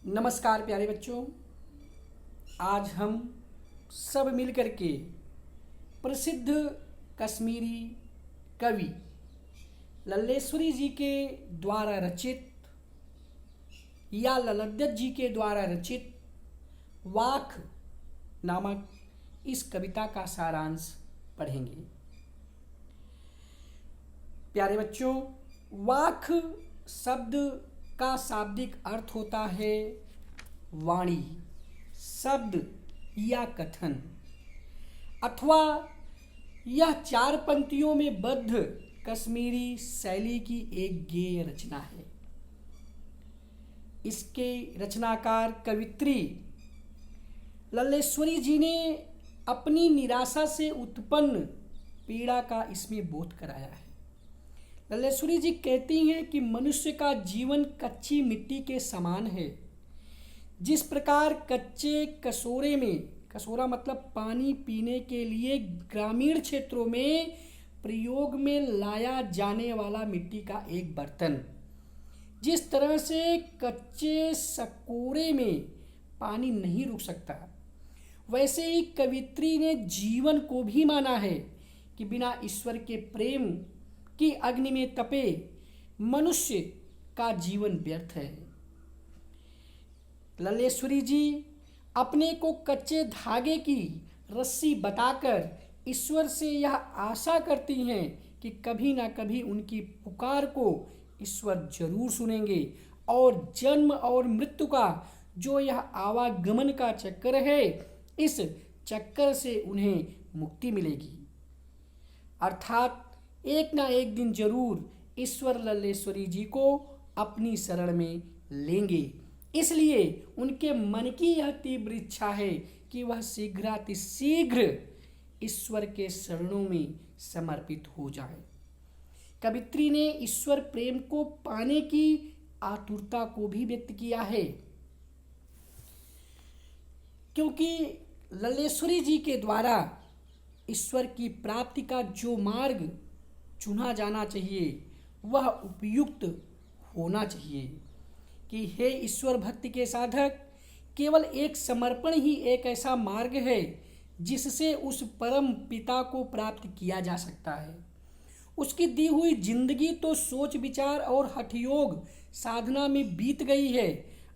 नमस्कार प्यारे बच्चों। आज हम सब मिलकर के प्रसिद्ध कश्मीरी कवि लल्लेश्वरी जी के द्वारा रचित या ललद्दत जी के द्वारा रचित वाक नामक इस कविता का सारांश पढ़ेंगे। प्यारे बच्चों, वाक शब्द का शाब्दिक अर्थ होता है वाणी, शब्द या कथन, अथवा यह 4 पंक्तियों में बद्ध कश्मीरी शैली की एक गेय रचना है। इसके रचनाकार कवित्री लल्लेश्वरी जी ने अपनी निराशा से उत्पन्न पीड़ा का इसमें बोध कराया है। लल्लेश्वरी जी कहती हैं कि मनुष्य का जीवन कच्ची मिट्टी के समान है। जिस प्रकार कच्चे कसोरे में, कसोरा मतलब पानी पीने के लिए ग्रामीण क्षेत्रों में प्रयोग में लाया जाने वाला मिट्टी का एक बर्तन, जिस तरह से कच्चे सकोरे में पानी नहीं रुक सकता, वैसे ही कवित्री ने जीवन को भी माना है कि बिना ईश्वर के प्रेम की अग्नि में तपे मनुष्य का जीवन व्यर्थ है। लल्लेश्वरी जी अपने को कच्चे धागे की रस्सी बताकर ईश्वर से यह आशा करती हैं कि कभी ना कभी उनकी पुकार को ईश्वर जरूर सुनेंगे और जन्म और मृत्यु का जो यह आवागमन का चक्कर है, इस चक्कर से उन्हें मुक्ति मिलेगी। अर्थात एक ना एक दिन जरूर ईश्वर लल्लेश्वरी जी को अपनी शरण में लेंगे। इसलिए उनके मन की यह तीव्र इच्छा है कि वह शीघ्रातिशीघ्र ईश्वर के शरणों में समर्पित हो जाए। कवित्री ने ईश्वर प्रेम को पाने की आतुरता को भी व्यक्त किया है, क्योंकि लल्लेश्वरी जी के द्वारा ईश्वर की प्राप्ति का जो मार्ग चुना जाना चाहिए वह उपयुक्त होना चाहिए कि हे ईश्वर भक्ति के साधक, केवल एक समर्पण ही एक ऐसा मार्ग है जिससे उस परम पिता को प्राप्त किया जा सकता है। उसकी दी हुई जिंदगी तो सोच विचार और हठयोग साधना में बीत गई है।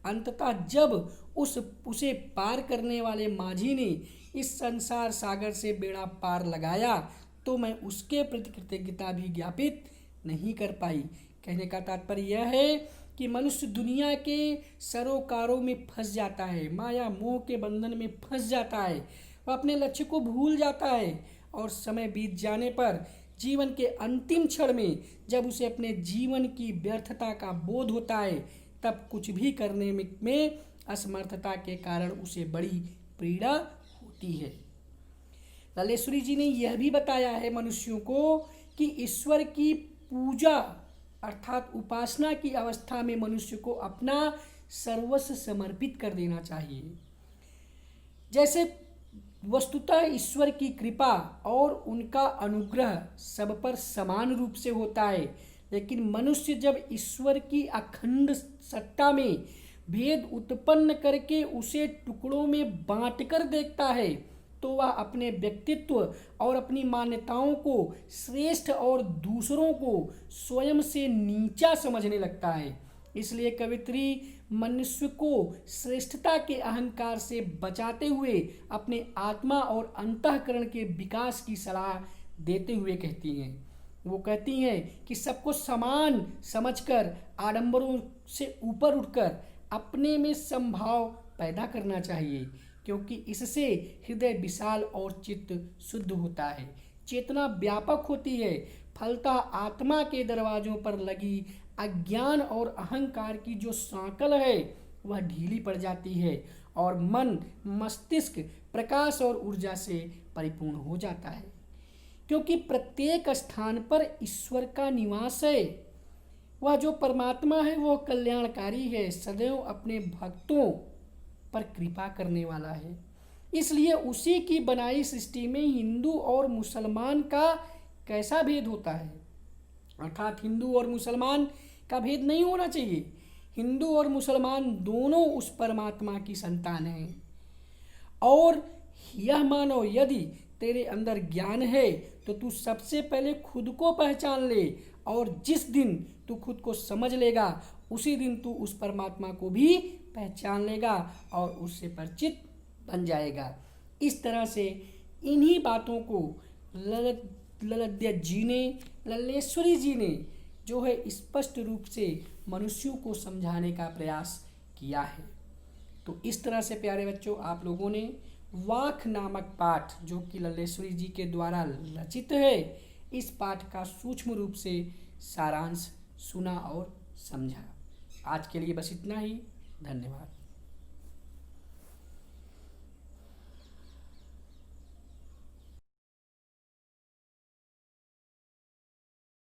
अंततः जब उसे पार करने वाले माझी ने इस संसार सागर से बेड़ा पार लगाया तो मैं उसके प्रति कृतज्ञता भी ज्ञापित नहीं कर पाई। कहने का तात्पर्य यह है कि मनुष्य दुनिया के सरोकारों में फंस जाता है, माया मोह के बंधन में फंस जाता है, वह अपने लक्ष्य को भूल जाता है और समय बीत जाने पर जीवन के अंतिम क्षण में जब उसे अपने जीवन की व्यर्थता का बोध होता है, तब कुछ भी करने में असमर्थता के कारण उसे बड़ी पीड़ा होती है। लल्लेश्वरी जी ने यह भी बताया है मनुष्यों को कि ईश्वर की पूजा अर्थात उपासना की अवस्था में मनुष्य को अपना सर्वस्व समर्पित कर देना चाहिए। जैसे वस्तुतः ईश्वर की कृपा और उनका अनुग्रह सब पर समान रूप से होता है, लेकिन मनुष्य जब ईश्वर की अखंड सत्ता में भेद उत्पन्न करके उसे टुकड़ों में बांटकर देखता है तो वह अपने व्यक्तित्व और अपनी मान्यताओं को श्रेष्ठ और दूसरों को स्वयं से नीचा समझने लगता है। इसलिए कवित्री मनुष्य को श्रेष्ठता के अहंकार से बचाते हुए अपने आत्मा और अंतःकरण के विकास की सलाह देते हुए कहती हैं। वो कहती हैं कि सबको समान समझकर आडंबरों से ऊपर उठकर अपने में समभाव पैदा करना चाहिए, क्योंकि इससे हृदय विशाल और चित्त शुद्ध होता है, चेतना व्यापक होती है, फलतः आत्मा के दरवाजों पर लगी अज्ञान और अहंकार की जो सांकल है वह ढीली पड़ जाती है और मन मस्तिष्क प्रकाश और ऊर्जा से परिपूर्ण हो जाता है, क्योंकि प्रत्येक स्थान पर ईश्वर का निवास है। वह जो परमात्मा है वह कल्याणकारी है, सदैव अपने भक्तों पर कृपा करने वाला है। इसलिए उसी की बनाई सृष्टि में हिंदू और मुसलमान का कैसा भेद होता है, अर्थात हिंदू और मुसलमान का भेद नहीं होना चाहिए, हिंदू और मुसलमान दोनों उस परमात्मा की संतान हैं। और यह मानो यदि तेरे अंदर ज्ञान है तो तू सबसे पहले खुद को पहचान ले, और जिस दिन तू खुद को समझ लेगा उसी दिन तू उस परमात्मा को भी पहचान लेगा और उससे परिचित बन जाएगा। इस तरह से इन्हीं बातों को लल्लेश्वरी जी ने जो है स्पष्ट रूप से मनुष्यों को समझाने का प्रयास किया है। तो इस तरह से प्यारे बच्चों, आप लोगों ने वाक नामक पाठ जो कि लल्लेश्वरी जी के द्वारा रचित है, इस पाठ का सूक्ष्म रूप से सारांश सुना और समझा। आज के लिए बस इतना ही। धन्यवाद।